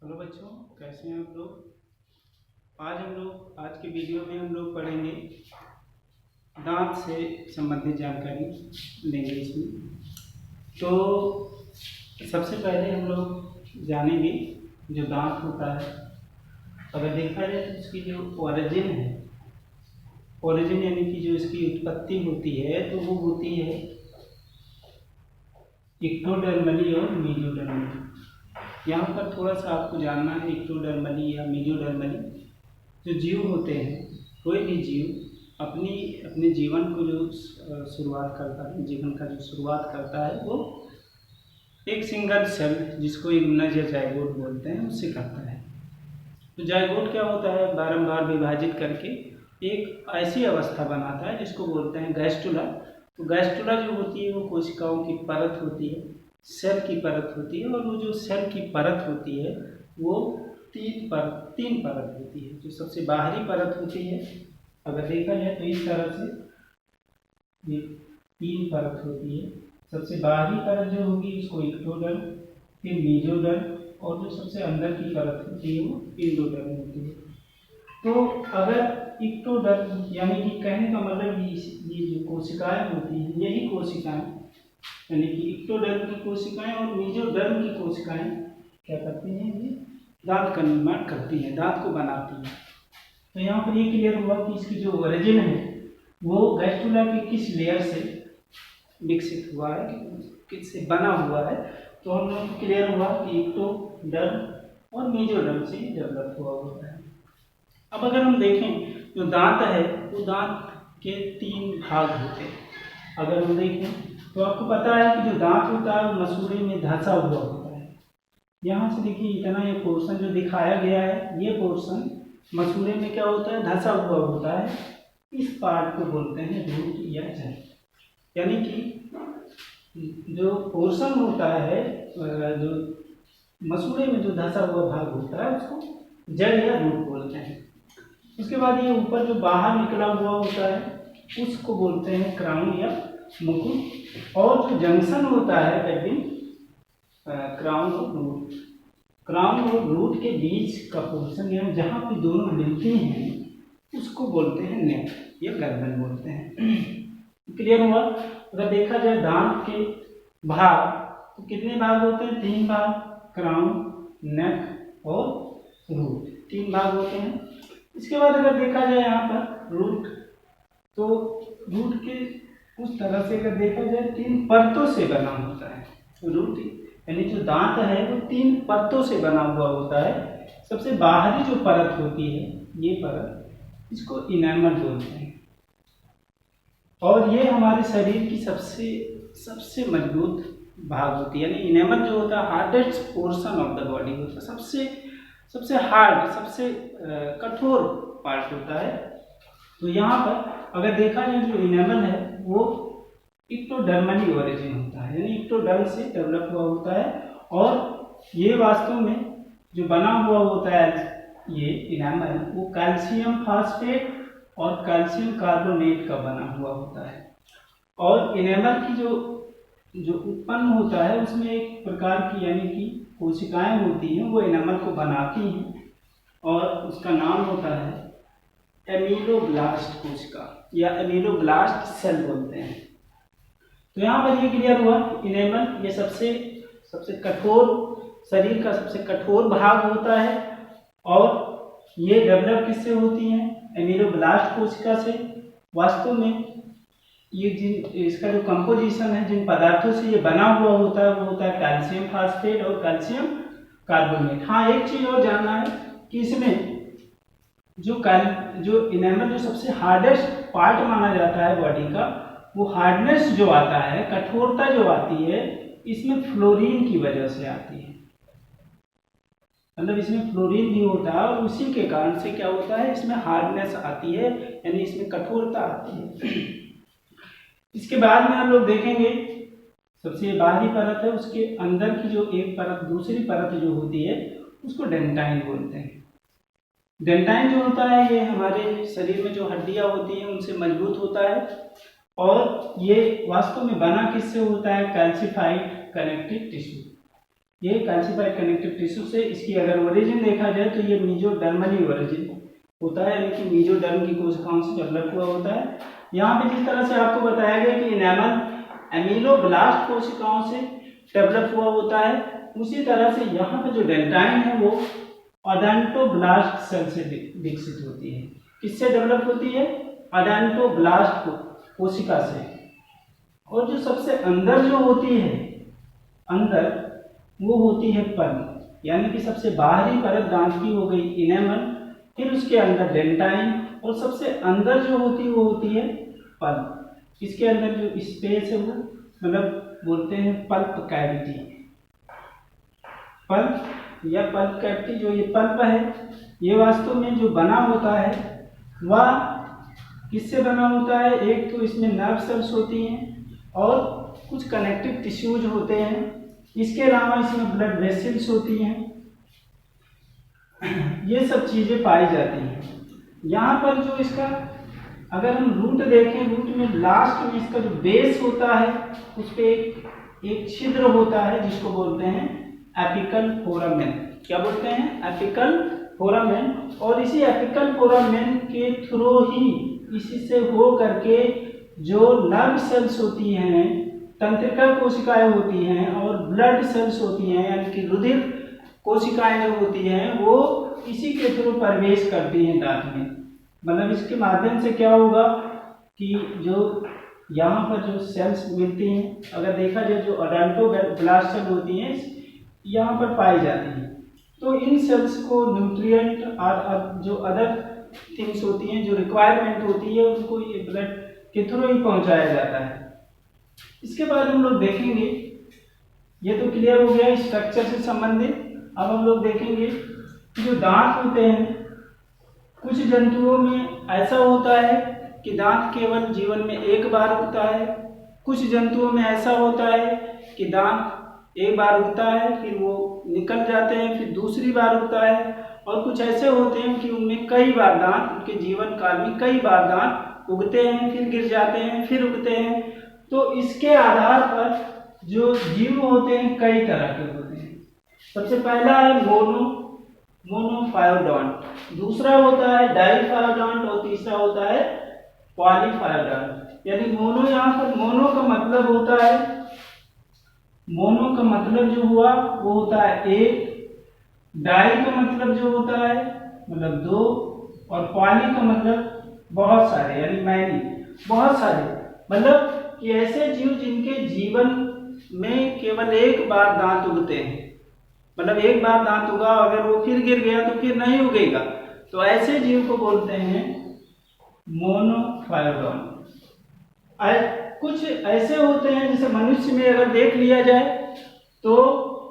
Hello बच्चों, कैसे हैं आप लोग। आज के वीडियो में हम लोग पढ़ेंगे दांत से संबंधित जानकारी लेंगे इसमें। तो सबसे पहले हम लोग जानेंगे जो दांत होता है, अगर देखा जाए तो इसकी जो ओरिजिन है, ओरिजिन यानी कि जो इसकी उत्पत्ति होती है तो वो होती है इक्टोडर्मली और मीजोडर्मली। यहाँ पर थोड़ा सा आपको जानना है, इक्टोडर्मली या मीजोडर्मली जो जीव होते हैं, कोई भी जीव अपने जीवन को जो शुरुआत करता है, जीवन का जो शुरुआत करता है वो एक सिंगल सेल जिसको इम्यूनज या जाइगोट बोलते हैं उससे करता है। तो जाइगोट क्या होता है, बारंबार विभाजित करके एक ऐसी अवस्था बनाता है जिसको बोलते हैं गैस्टुला। तो गैस्टुला जो होती है वो कोशिकाओं की परत होती है, सेल की परत होती है, और वो जो सेल की परत होती है वो तीन परत होती है। जो सबसे बाहरी परत होती है, अगर देखा जाए तो इस तरह से ये तीन परत होती है। सबसे बाहरी परत जो होगी उसको इक्टोडर्म, फिर मीजोडर्म, और जो सबसे अंदर की परत होती है वो एंडोडर्म होती है। तो अगर इक्टोडर्म यानी कि कहने का मतलब ये जो कोशिकाएं होती हैं, यही कोशिकाएं यानी कि इक्टोडर्म की कोशिकाएं और मीजोडर्म की कोशिकाएं क्या करती हैं, ये दांत का निर्माण करती हैं, दांत को बनाती हैं। तो यहाँ पर ये क्लियर हुआ कि इसकी जो ओरिजिन है वो गैस्टुला के किस लेयर से विकसित हुआ है, किससे बना हुआ है। तो हम लोग क्लियर हुआ कि इक्टोडर्म और मीजोडर्म से डेवलप हुआ होता है। अब अगर हम देखें जो दांत है वो दांत के तीन भाग होते हैं। अगर हम देखें तो आपको पता है कि जो दांत होता है वो मसूड़े में धंसा हुआ होता है। यहाँ से देखिए इतना ये पोर्शन जो दिखाया गया है, ये पोर्शन मसूड़े में क्या होता है, धंसा हुआ होता है। इस पार्ट को बोलते हैं रूट या जड़। यानी कि जो पोर्शन होता है, जो मसूड़े में जो धंसा हुआ भाग होता है उसको जड़ या रूट बोलते हैं। उसके बाद ये ऊपर जो बाहर निकला हुआ होता है उसको बोलते हैं क्राउन या मुकुट। और जो जंक्शन होता है बिटवीन क्राउन और रूट के बीच का पोर्शन, यानी जहाँ पे दोनों मिलती हैं उसको बोलते हैं नेक या गर्दन बोलते हैं। क्लियर हुआ। अगर देखा जाए दांत के भाग तो कितने भाग होते हैं, तीन भाग, क्राउन, नेक और रूट, तीन भाग होते हैं। इसके बाद अगर देखा जाए यहाँ पर रूट, तो रूट के उस तरह से अगर देखा जाए तीन परतों से बना होता है। रूट यानी जो दांत है वो तीन परतों से बना हुआ होता है। सबसे बाहरी जो परत होती है, ये परत, इसको इनेमल बोलते हैं। और ये हमारे शरीर की सबसे मजबूत भाग होती है। यानी इनेमल जो होता है hardest portion of the body होता है, सबसे हार्ड, सबसे कठोर पार्ट होता है। तो यहाँ पर अगर देखा जाए जो इनेमल है वो इक्टोडर्मली ओरिजिन होता है, यानी इक्टोडर्म से डेवलप हुआ होता है। और ये वास्तव में जो बना हुआ होता है ये इनेमल, वो कैल्शियम फास्फेट और कैल्शियम कार्बोनेट का बना हुआ होता है। और इनेमल की जो उत्पन्न होता है उसमें एक प्रकार की यानी कि कोशिकाएं होती हैं, वो इनेमल को बनाती हैं और उसका नाम होता है एमीलोब्लास्ट कोशिका या एमीलोब्लास्ट सेल बोलते हैं। तो यहाँ पर ये क्लियर हुआ, इनेमल ये सबसे कठोर, शरीर का सबसे कठोर भाग होता है। और ये डेवलप किससे होती हैं, एमीलोब्लास्ट कोशिका से। वास्तव में ये इसका जो कंपोजिशन है, जिन पदार्थों से ये बना हुआ होता है वो होता है कैल्शियम फास्फेट और कैल्शियम कार्बोनेट। हाँ, एक चीज और जानना है कि इसमें जो इनेमल जो सबसे हार्डेस्ट पार्ट माना जाता है बॉडी का, वो हार्डनेस जो आता है, कठोरता जो आती है, इसमें फ्लोरीन की वजह से आती है। मतलब इसमें फ्लोरीन भी होता है और उसी के कारण से क्या होता है, इसमें हार्डनेस आती है, यानी इसमें कठोरता आती है। इसके बाद में हम लोग देखेंगे सबसे बाहरी परत है, उसके अंदर की जो एक परत, दूसरी परत जो होती है उसको डेंटाइन बोलते हैं। डेंटाइन जो होता है ये हमारे शरीर में जो हड्डियां होती हैं उनसे मजबूत होता है। और ये वास्तव में बना किससे होता है, कैल्सिफाइड कनेक्टिव टिश्यू। ये कैल्सिफाइड कनेक्टिव टिश्यू से इसकी अगर ओरिजिन देखा जाए तो ये मेसोडर्मली ओरिजिन होता है, यानी कि मेसोडर्म की कोशिकाओं से डेवलप हुआ होता है। यहाँ पे जिस तरह से आपको बताया गया कि इनेमल एमिलोब्लास्ट कोशिकाओं से डेवलप हुआ होता है, उसी तरह से यहाँ पे जो डेंटाइन है वो ओडोंटोब्लास्ट सेल से विकसित होती है। किससे डेवलप होती है? ओडोंटोब्लास्ट कोशिका से। और जो सबसे अंदर जो होती है अंदर, वो होती है पल्प, यानी कि सबसे बाहरी परत दांत की हो गई इनेमल, फिर उसके अंदर डेंटाइन, और सबसे अंदर जो होती है वो होती है पल्प। इसके अंदर जो स्पेस है वो मतलब बोलते हैं पल्प कैविटी। पल्प या पल्प कैविटी, जो ये पल्प है ये वास्तव में जो बना होता है वह किससे बना होता है? एक तो इसमें नर्व सेल्स होती हैं और कुछ कनेक्टिव टिश्यूज होते हैं, इसके अलावा इसमें ब्लड वेसल्स होती हैं, ये सब चीज़ें पाई जाती हैं। यहाँ पर जो इसका अगर हम रूट देखें, रूट में लास्ट में इसका जो बेस होता है उस पर एक छिद्र होता है जिसको बोलते हैं एपिकल फोरामेन। क्या बोलते हैं? Apical foramen. और इसी एपिकल फोरामेन के थ्रू ही, इसी से हो करके जो नर्व सेल्स होती हैं, तंत्रिका कोशिकाएं होती हैं और ब्लड सेल्स होती हैं, यानी कि रुधिर कोशिकाएं जो होती हैं वो इसी के थ्रू प्रवेश करती हैं दांत में। मतलब इसके माध्यम से क्या होगा कि जो यहाँ पर जो सेल्स मिलती हैं, अगर देखा जाए जो ओडोंटोब्लास्ट सेल होती हैं यहाँ पर पाई जाती हैं, तो इन सेल्स को न्यूट्रिएंट और जो अदर थिंग्स होती हैं, जो रिक्वायरमेंट होती है, उनको ये ब्लड के थ्रू ही पहुँचाया जाता है। इसके बाद हम लोग देखेंगे, ये तो क्लियर हो गया स्ट्रक्चर से संबंधित। अब हम लोग देखेंगे कि जो दांत होते हैं, कुछ जंतुओं में ऐसा होता है कि दांत केवल जीवन में एक बार उगता है, कुछ जंतुओं में ऐसा होता है कि दांत एक बार उगता है फिर वो निकल जाते हैं, फिर दूसरी बार उगता है, और कुछ ऐसे होते हैं कि उनमें कई बार दांत, उनके जीवन काल में कई बार दांत उगते हैं, फिर गिर जाते हैं, फिर उगते हैं। तो इसके आधार पर जो जीव होते हैं कई तरह के होते हैं। सबसे पहला है मोनोफायोडोंट, दूसरा होता है डाइफायोडोंट और तीसरा होता है पॉलीफायोडोंट। यानी मोनो, यहाँ पर मोनो का मतलब होता है, मोनो का मतलब जो हुआ वो होता है एक, डाई का मतलब जो होता है मतलब दो, और पॉली का मतलब बहुत सारे, यानी मैनी, बहुत सारे। मतलब कि ऐसे जीव जिनके जीवन में केवल एक बार दांत उगते हैं, मतलब एक बार दांत उगा, अगर वो फिर गिर गया तो फिर नहीं उगेगा, तो ऐसे जीव को बोलते हैं मोनोफायोडोंट। कुछ ऐसे होते हैं जैसे मनुष्य में अगर देख लिया जाए तो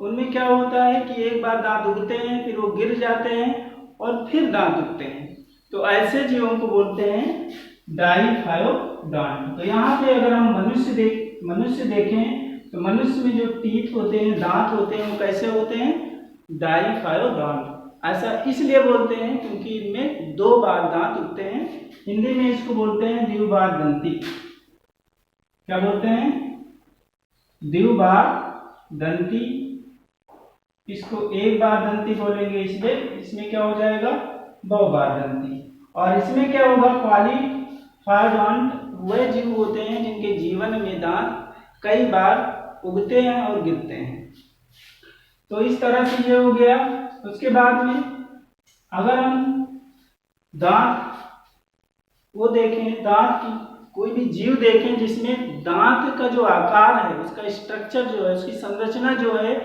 उनमें क्या होता है कि एक बार दांत उगते हैं, फिर वो गिर जाते हैं और फिर दांत उगते हैं, तो ऐसे जीवों को बोलते हैं डाइफायोडोंट। तो यहाँ पे अगर हम मनुष्य देखें तो मनुष्य में जो टीथ होते हैं, दांत होते हैं, वो कैसे होते हैं? डाइफायोडोंट। ऐसा इसलिए बोलते हैं क्योंकि इनमें दो बार दांत उगते हैं। हिंदी में इसको बोलते हैं द्विबार दंती। क्या बोलते हैं? द्विबार दंती। इसको एक बार दंती बोलेंगे, इसलिए इसमें क्या हो जाएगा? बहुबार दंती। और इसमें क्या होगा? पॉलीफायोडोंट वह जीव होते हैं जिनके जीवन में दांत कई बार उगते हैं और गिरते हैं। तो इस तरह से ये हो गया। उसके बाद में अगर हम दांत वो देखें, दांत की कोई भी जीव देखें जिसमें दांत का जो आकार है, उसका स्ट्रक्चर जो है, उसकी संरचना जो है,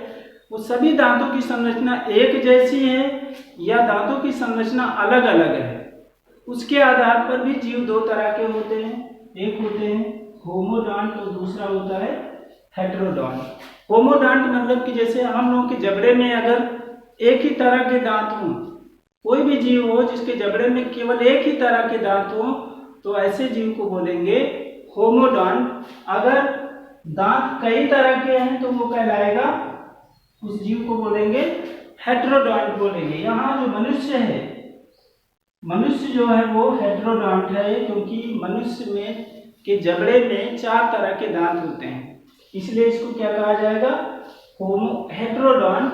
वो सभी दांतों की संरचना एक जैसी है या दांतों की संरचना अलग अलग है, उसके आधार पर भी जीव दो तरह के होते हैं। एक होते हैं होमोडोंट और दूसरा होता है हेटेरोडोंट। होमोडोंट मतलब कि जैसे हम लोगों के जबड़े में अगर एक ही तरह के दांत हों, कोई भी जीव हो जिसके जबड़े में केवल एक ही तरह के दांत हों, तो ऐसे जीव को बोलेंगे होमोडोंट। अगर दांत कई तरह के हैं तो वो कहलाएगा, उस जीव को बोलेंगे हेटेरोडोंट बोलेंगे। यहाँ जो मनुष्य है, मनुष्य जो है वो हेटेरोडोंट है क्योंकि मनुष्य में के जबड़े में चार तरह के दांत होते हैं, इसलिए इसको क्या कहा जाएगा? हेटेरोडॉन्ट,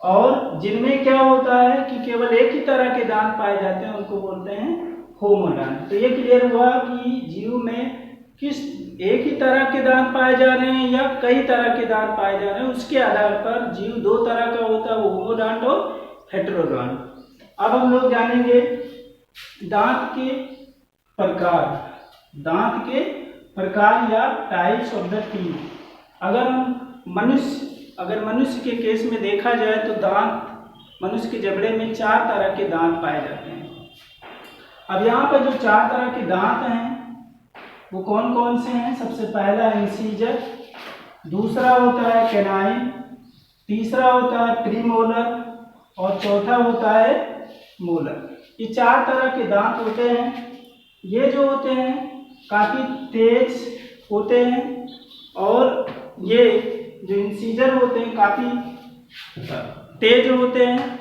और जिनमें क्या होता है कि केवल एक ही तरह के दांत पाए जाते हैं उनको बोलते हैं होमोडॉन्ट। तो ये क्लियर हुआ कि जीव में किस एक ही तरह के दांत पाए जा रहे हैं या कई तरह के दांत पाए जा रहे हैं, उसके आधार पर जीव दो तरह का होता है, वो होमोडॉन्ट और हेटेरोडॉन्ट। अब हम लोग जानेंगे दांत के प्रकार, दांत के प्रकार या टाइप्स ऑफ द टीथ। अगर मनुष्य के केस में देखा जाए तो दांत, मनुष्य के जबड़े में 4 तरह के दांत पाए जाते हैं। अब यहाँ पर जो 4 तरह के दांत हैं वो कौन कौन से हैं? सबसे पहला इंसीजर, दूसरा होता है कैनाइन, तीसरा होता है प्रीमोलर और चौथा होता है मोलर। ये 4 तरह के दांत होते हैं। ये जो होते हैं काफ़ी तेज होते हैं और ये जो इंसीजर होते हैं काफ़ी तेज होते हैं,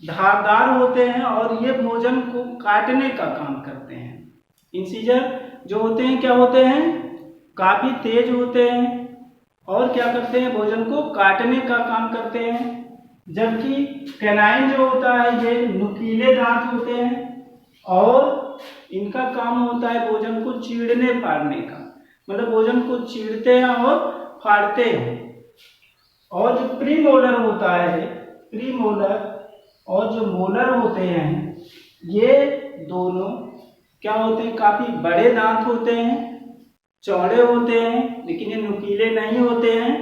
धारदार होते हैं और ये भोजन को काटने का काम करते हैं। इंसीजर जो होते हैं क्या होते हैं? काफ़ी तेज होते हैं और क्या करते हैं? भोजन को काटने का काम करते हैं। जबकि कैनाइन जो होता है ये नुकीले दांत होते हैं और इनका काम होता है भोजन को चीरने फाड़ने का, मतलब भोजन को चीरते हैं और फाड़ते हैं। और जो प्रीमोलर होता है, प्रीमोलर और जो मोलर होते हैं, ये दोनों क्या होते हैं? काफ़ी बड़े दांत होते हैं, चौड़े होते हैं, लेकिन ये नुकीले नहीं होते हैं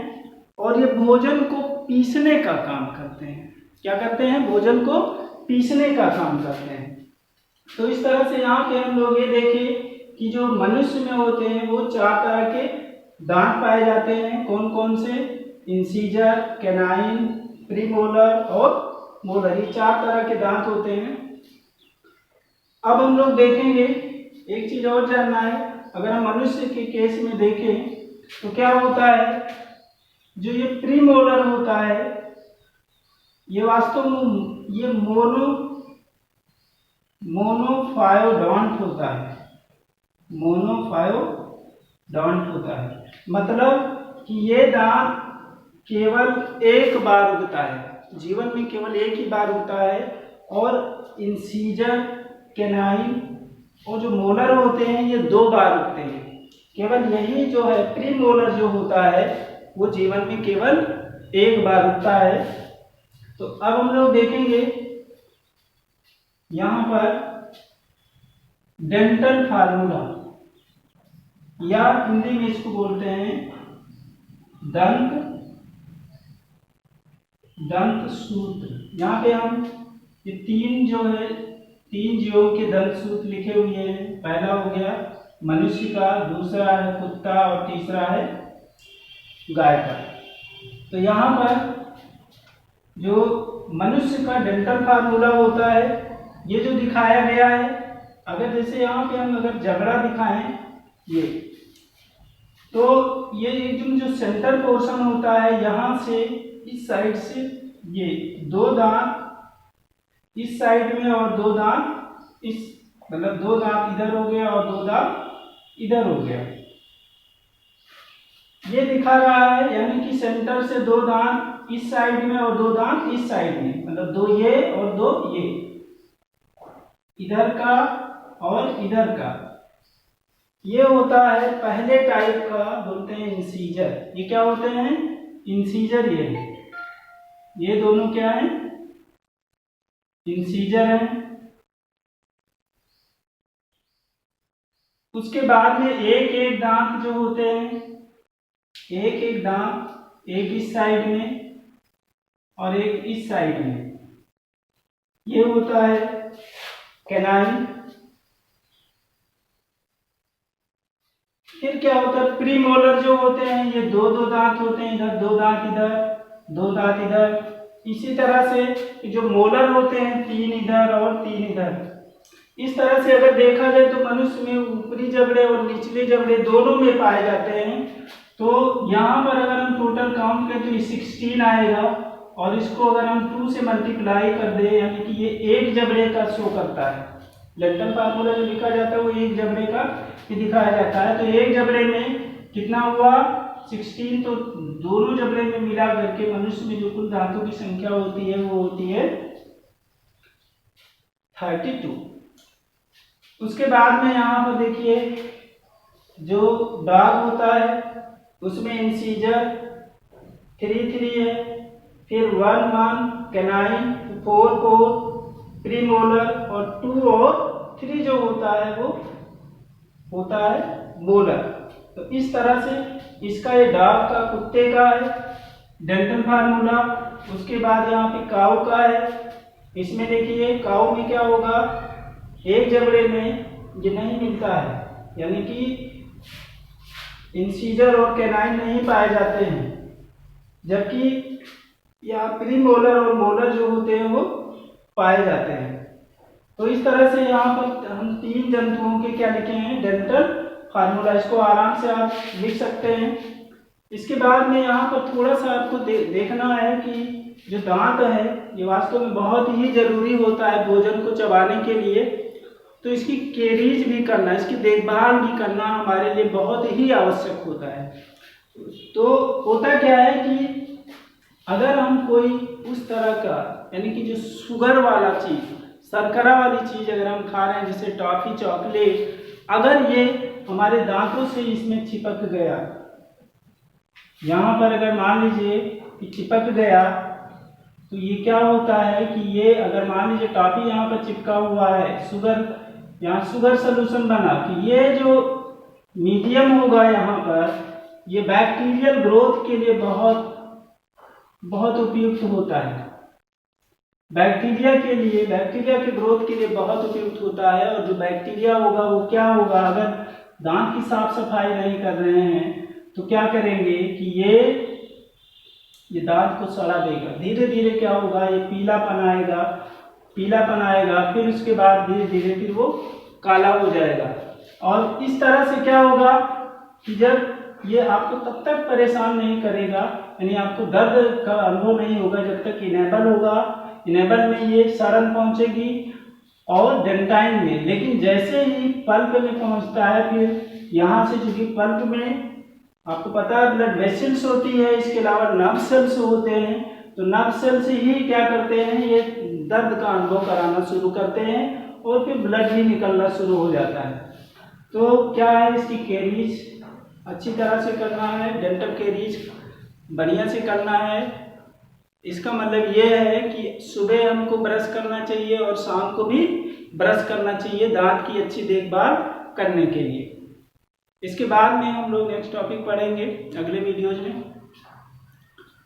और ये भोजन को पीसने का काम करते हैं। क्या करते हैं? भोजन को पीसने का काम करते हैं। तो इस तरह से यहाँ पे हम लोग ये देखें कि जो मनुष्य में होते हैं वो 4 तरह के दांत पाए जाते हैं। कौन कौन से? इंसीजर, कैनाइन, प्रीमोलर और मोलर, ये 4 तरह के दांत होते हैं। अब हम लोग देखेंगे, एक चीज और जानना है, अगर हम मनुष्य के केस में देखें तो क्या होता है? जो ये प्रीमोलर होता है ये वास्तव में ये मोनोफायोडॉन्ट होता है, मोनोफायोडॉन्ट होता है। मतलब कि ये दांत केवल एक बार उगता है, जीवन में केवल एक ही बार उगता है। और इंसीजर, कैनाइन और जो मोलर होते हैं ये 2 बार उगते हैं। केवल यही जो है प्रीमोलर जो होता है वो जीवन में केवल एक बार उगता है। तो अब हम लोग देखेंगे यहाँ पर डेंटल फार्मूला, या हिंदी में इसको बोलते हैं दंत सूत्र। यहाँ पे हम ये 3 जो है 3 जीवों के दंत सूत्र लिखे हुए हैं। पहला हो गया मनुष्य का, दूसरा है कुत्ता और तीसरा है गाय का। तो यहाँ पर जो मनुष्य का डेंटल फार्मूला होता है ये जो दिखाया गया है, अगर जैसे यहाँ पे हम अगर जबड़ा दिखाएं ये, तो ये एकदम जो सेंटर पोर्शन होता है यहाँ से इस साइड से ये 2 दांत इस साइड में और 2 दांत इस, मतलब 2 दांत इधर हो गया और 2 दांत इधर हो गया, ये दिखा रहा है। यानी कि सेंटर से 2 दांत इस साइड में और 2 दांत इस साइड में, मतलब 2 ये और 2 ये, इधर का और इधर का। ये होता है पहले टाइप का, बोलते हैं इंसीजर। ये क्या होते हैं? इंसीजर। ये दोनों क्या है? इंसीजर है। उसके बाद में एक एक दांत जो होते हैं, एक एक दांत, एक इस साइड में और एक इस साइड में, ये होता है कैनाइन। फिर क्या होता है? प्रीमोलर जो होते हैं ये 2 दांत होते हैं, इधर 2 दांत, इधर 2 दांत इधर। इसी तरह से जो मोलर होते हैं 3 इधर और 3 इधर। इस तरह से अगर देखा जाए तो मनुष्य में ऊपरी जबड़े और निचले जबड़े दोनों में पाए जाते हैं। तो यहाँ पर अगर हम टोटल काउंट करें तो ये 16 आएगा और इसको अगर हम 2 से मल्टीप्लाई कर दें, यानी कि ये एक जबड़े का शो करता है। डेंटल फार्मूला जो लिखा जाता है वो एक जबड़े का ही दिखाया जाता है। तो एक जबड़े में कितना हुआ? 16, तो दोनों जबड़े में मिला करके मनुष्य में जो कुल दांतों की संख्या होती है वो होती है 32। उसके बाद में यहाँ पर देखिए जो डॉग होता है उसमें इंसीजर 3 है, फिर 1 कैनाइन, 4 प्रीमोलर, और 2 और 3 जो होता है वो होता है मोलर। तो इस तरह से इसका ये डॉग का, कुत्ते का है डेंटल फार्मूला। उसके बाद यहाँ पे काऊ का है, इसमें देखिए काऊ में क्या होगा, एक जबड़े में ये नहीं मिलता है, यानी कि इंसीजर और कैनाइन नहीं पाए जाते हैं, जबकि यहाँ प्रीमोलर और मोलर जो होते हैं वो पाए जाते हैं। तो इस तरह से यहाँ पर हम 3 जंतुओं के क्या लिखे हैं, डेंटल फार्मूला। इसको आराम से आप लिख सकते हैं। इसके बाद में यहाँ पर थोड़ा सा आपको देखना है कि जो दांत है ये वास्तव में बहुत ही जरूरी होता है भोजन को चबाने के लिए। तो इसकी केरीज भी करना, इसकी देखभाल भी करना हमारे लिए बहुत ही आवश्यक होता है। तो होता क्या है कि अगर हम कोई उस तरह का, यानी कि जो शुगर वाला चीज, शर्करा वाली चीज अगर हम खा रहे हैं, जैसे टॉफी, चॉकलेट, अगर ये हमारे दांतों से इसमें चिपक गया, यहाँ पर अगर मान लीजिए कि चिपक गया, तो ये क्या होता है कि ये अगर मान लीजिए टॉफी यहाँ पर चिपका हुआ है, शुगर, यहाँ शुगर सोल्यूशन बना, कि ये जो मीडियम होगा यहाँ पर, ये बैक्टीरियल ग्रोथ के लिए बहुत बहुत उपयुक्त होता है। बैक्टीरिया के लिए, बैक्टीरिया के ग्रोथ के लिए बहुत उपयुक्त होता है। और जो बैक्टीरिया होगा वो क्या होगा, अगर दांत की साफ सफाई नहीं कर रहे हैं तो क्या करेंगे कि ये दांत को सड़ा देगा। धीरे धीरे क्या होगा, ये पीलापन आएगा, फिर उसके बाद धीरे धीरे फिर वो काला हो जाएगा। और इस तरह से क्या होगा कि जब ये आपको तब तक परेशान नहीं करेगा, यानी आपको दर्द का अनुभव नहीं होगा जब तक इनेबल होगा। इनेबल में ये सड़न पहुंचेगी और डेंटाइन में, लेकिन जैसे ही पल्प में पहुंचता है, फिर यहाँ से चूंकि पल्प में आपको पता है ब्लड वेसल्स होती है, इसके अलावा नर्व सेल्स होते हैं, तो नर्व सेल्स ही क्या करते हैं, ये दर्द का अनुभव कराना शुरू करते हैं और फिर ब्लड भी निकलना शुरू हो जाता है। तो क्या है, इसकी केरीज अच्छी तरह से करना है, डेंटल केरीज बढ़िया से करना है। इसका मतलब ये है कि सुबह हमको ब्रश करना चाहिए और शाम को भी ब्रश करना चाहिए दांत की अच्छी देखभाल करने के लिए। इसके बाद में हम लोग नेक्स्ट टॉपिक पढ़ेंगे अगले वीडियोज में।